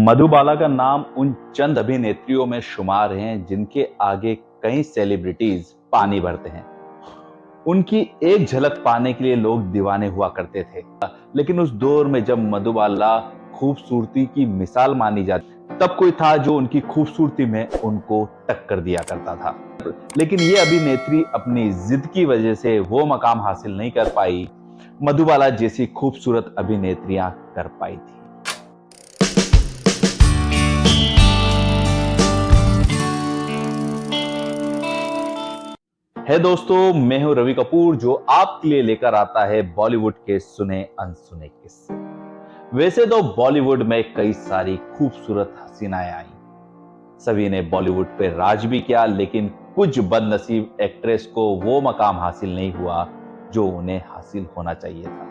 मधुबाला का नाम उन चंद अभिनेत्रियों में शुमार हैं जिनके आगे कई सेलिब्रिटीज पानी भरते हैं। उनकी एक झलक पाने के लिए लोग दीवाने हुआ करते थे। लेकिन उस दौर में जब मधुबाला खूबसूरती की मिसाल मानी जाती, तब कोई था जो उनकी खूबसूरती में उनको टक्कर दिया करता था। लेकिन ये अभिनेत्री अपनी जिद की वजह से वो मकाम हासिल नहीं कर पाई मधुबाला जैसी खूबसूरत अभिनेत्रियां कर पाई थी। है दोस्तों, मैं हूं रवि कपूर जो आपके लिए लेकर आता है बॉलीवुड के सुने अनसुने किस्से। वैसे तो बॉलीवुड में कई सारी खूबसूरत हसीनाएं आई, सभी ने बॉलीवुड पे राज भी किया, लेकिन कुछ बदनसीब एक्ट्रेस को वो मकाम हासिल नहीं हुआ जो उन्हें हासिल होना चाहिए था,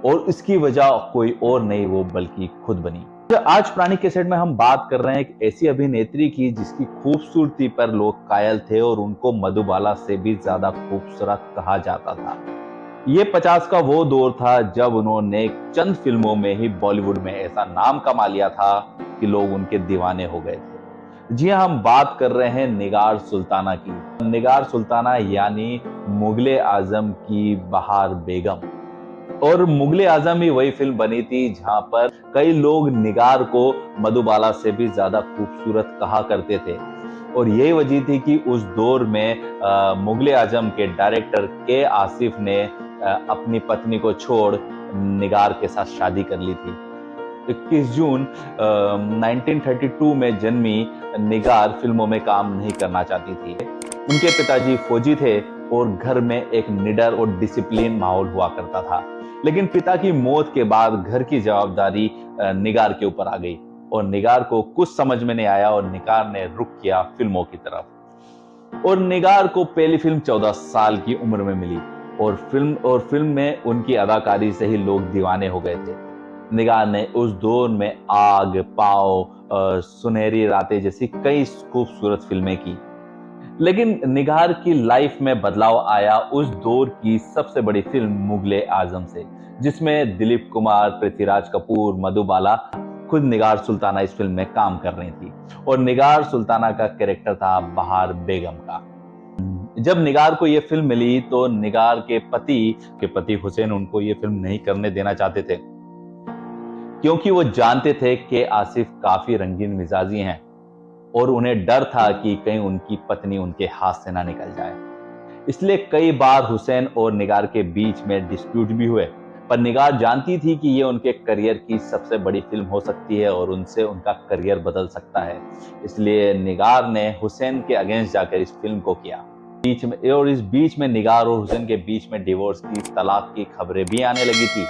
और इसकी वजह कोई और नहीं वो बल्कि खुद बनी। आज पुरानी कैसेट में हम बात कर रहे हैं एक ऐसी अभिनेत्री की जिसकी खूबसूरती पर लोग कायल थे और उनको मधुबाला से भी ज्यादा खूबसूरत कहा जाता था। ये 50 का वो दौर था जब उन्होंने चंद फिल्मों में ही बॉलीवुड में ऐसा नाम कमा लिया था कि लोग उनके दीवाने हो गए थे। जी हाँ, हम बात कर रहे हैं निगार सुल्ताना की। निगार सुल्ताना यानी मुगले आजम की बहार बेगम। और मुगले आजम ही वही फिल्म बनी थी जहां पर कई लोग निगार को मधुबाला से भी ज्यादा खूबसूरत कहा करते थे। और यही वजह थी कि उस दौर में मुगले आजम के डायरेक्टर के आसिफ ने अपनी पत्नी को छोड़ निगार के साथ शादी कर ली थी। 21 जून 1932 में जन्मी निगार फिल्मों में काम नहीं करना चाहती थी। उनके पिताजी फौजी थे और घर में एक निडर और डिसिप्लिन माहौल हुआ करता था। लेकिन पिता की मौत के बाद घर की जवाबदारी निगार के ऊपर आ गई और निगार को कुछ समझ में नहीं आया और निगार ने रुख किया फिल्मों की तरफ। और निगार को पहली फिल्म 14 साल की उम्र में मिली और फिल्म में उनकी अदाकारी से ही लोग दीवाने हो गए थे। निगार ने उस दौर में आग, पाव, सुनहरी रातें जैसी कई खूबसूरत फिल्में की। लेकिन निगार की लाइफ में बदलाव आया उस दौर की सबसे बड़ी फिल्म मुगले आजम से, जिसमें दिलीप कुमार, पृथ्वीराज कपूर, मधुबाला, खुद निगार सुल्ताना इस फिल्म में काम कर रही थी। और निगार सुल्ताना का कैरेक्टर था बहार बेगम का। जब निगार को यह फिल्म मिली तो निगार के पति हुसैन उनको यह फिल्म नहीं करने देना चाहते थे, क्योंकि वो जानते थे कि आसिफ काफी रंगीन मिजाजी हैं और उन्हें डर था कि कहीं उनकी पत्नी उनके हाथ से ना निकल जाए। इसलिए कई बार हुसैन और निगार के बीच में डिस्प्यूट भी हुए, पर निगार जानती थी कि ये उनके करियर की सबसे बड़ी फिल्म हो सकती है और उनसे उनका करियर बदल सकता है। इसलिए निगार ने हुसैन के अगेंस्ट जाकर इस फिल्म को किया। इस बीच में निगार और हुसैन के बीच में डिवोर्स की, तलाक की खबरें भी आने लगी थी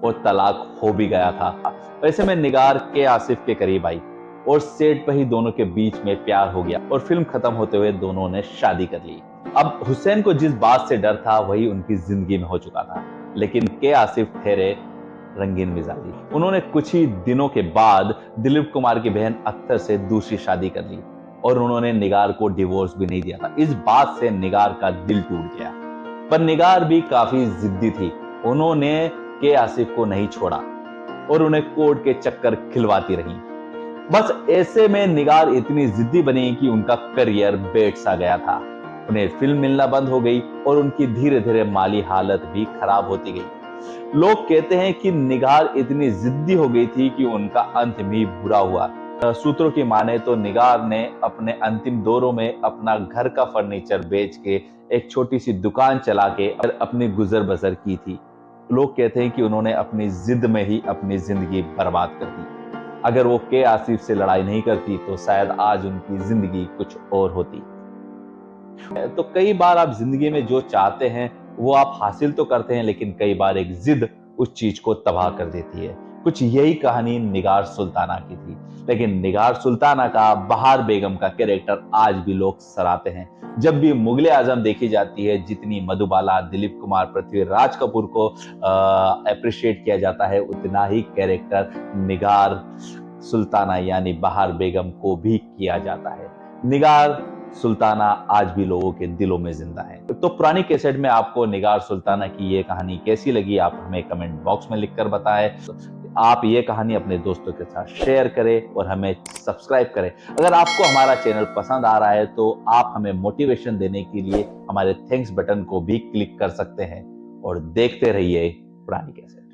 और तलाक हो भी गया था। वैसे में निगार के आसिफ के करीब आई और सेट पर ही दोनों के बीच में प्यार हो गया और फिल्म खत्म होते हुए दोनों ने शादी कर ली। अब हुसैन को जिस बात से डर था वही उनकी जिंदगी में हो चुका था, लेकिन के आसिफ ठहरे रंगीन मिजाजी। उन्होंने कुछ ही दिनों के बाद दिलीप कुमार की बहन अख्तर से दूसरी शादी कर ली और उन्होंने निगार को डिवोर्स भी नहीं दिया था। इस बात से निगार का दिल टूट गया, पर निगार भी काफी जिद्दी थी। उन्होंने के आसिफ को नहीं छोड़ा और उन्हें कोर्ट के चक्कर खिलवाती रही। बस ऐसे में निगार इतनी जिद्दी बनी कि उनका करियर बेट सा गया था। उन्हें फिल्म मिलना बंद हो गई और उनकी धीरे धीरे माली हालत भी खराब होती गई। लोग कहते हैं कि निगार इतनी जिद्दी हो गई थी कि उनका अंत भी बुरा हुआ। सूत्रों की माने तो निगार ने अपने अंतिम दौरों में अपना घर का फर्नीचर बेच के एक छोटी सी दुकान चला के अपनी गुजर बसर की थी। लोग कहते हैं कि उन्होंने अपनी जिद में ही अपनी जिंदगी बर्बाद कर दी। अगर वो के आसिफ से लड़ाई नहीं करती तो शायद आज उनकी जिंदगी कुछ और होती। तो कई बार आप जिंदगी में जो चाहते हैं वो आप हासिल तो करते हैं, लेकिन कई बार एक जिद उस चीज को तबाह कर देती है। कुछ यही कहानी निगार सुल्ताना की थी। लेकिन निगार सुल्ताना का, बहार बेगम का कैरेक्टर आज भी लोग सराहते हैं। जब भी मुगले आजम देखी जाती है, जितनी मधुबाला, दिलीप कुमार, पृथ्वीराज कपूर को अप्रिशिएट किया जाता है, उतना ही कैरेक्टर निगार सुल्ताना यानी बहार बेगम को भी किया जाता है। निगार सुल्ताना आज भी लोगों के दिलों में जिंदा है। तो पुरानी कैसेट में आपको निगार सुल्ताना की ये कहानी कैसी लगी, आप हमें कमेंट बॉक्स में लिखकर बताएं। आप ये कहानी अपने दोस्तों के साथ शेयर करें और हमें सब्सक्राइब करें। अगर आपको हमारा चैनल पसंद आ रहा है तो आप हमें मोटिवेशन देने के लिए हमारे थैंक्स बटन को भी क्लिक कर सकते हैं और देखते रहिए पुरानी कैसेट।